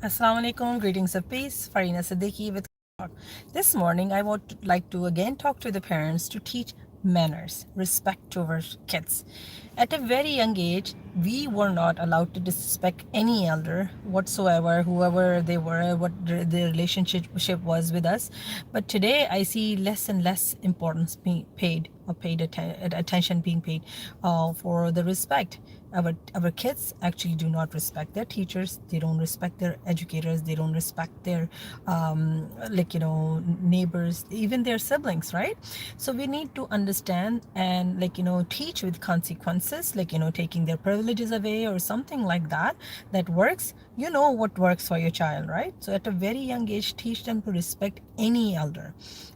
Assalamualaikum, greetings of peace. Farina Siddiqui with Talk. This morning, I would like to again talk to the parents to teach manners, respect to our kids. At a very young age, we were not allowed to disrespect any elder whatsoever, whoever they were, what their relationship was with us. But today, I see less and less importance being paid or attention being paid for the respect. Our kids actually do not respect their teachers, they don't respect their educators, they don't respect their neighbors, even their siblings, right? So we need to understand and teach with consequences, taking their privileges away or something like that. That works. You know what works for your child, right? So at a very young age, teach them to respect any elder,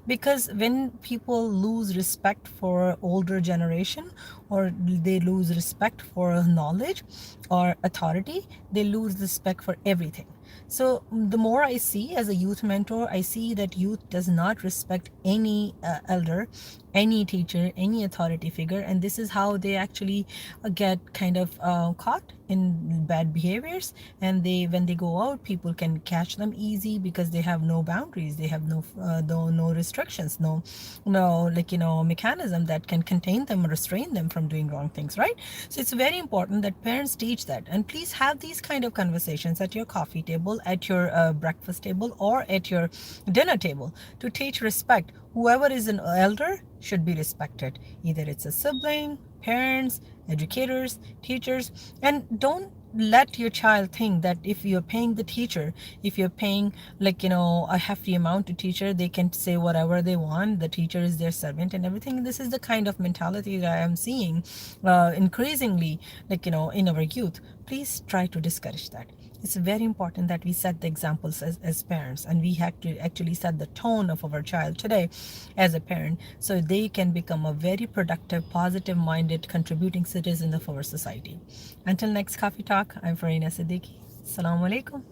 because when people lose respect for older generation, or they lose respect for knowledge or authority, they lose respect for everything. So the more I see as a youth mentor, I see that youth does not respect any elder, any teacher, any authority figure, and this is how they actually get kind of caught in bad behaviors. And they, when they go out, people can catch them easy because they have no boundaries, they have no restrictions, no mechanism that can contain them, restrain them from doing wrong things, right? So it's very important that parents teach that, and please have these kind of conversations at your coffee table, at your breakfast table, or at your dinner table, to teach respect. Whoever is an elder should be respected, either it's a sibling, parents, educators, teachers. And don't let your child think that if you're paying the teacher, if you're paying a hefty amount to teacher, they can say whatever they want, the teacher is their servant and everything. This is the kind of mentality that I am seeing increasingly in our youth. Please try to discourage that. It's very important that we set the examples as parents, and we have to actually set the tone of our child today as a parent, so they can become a very productive, positive minded, contributing citizen of our society. Until next coffee talk, I'm Farina Siddiqui. Assalamu alaikum.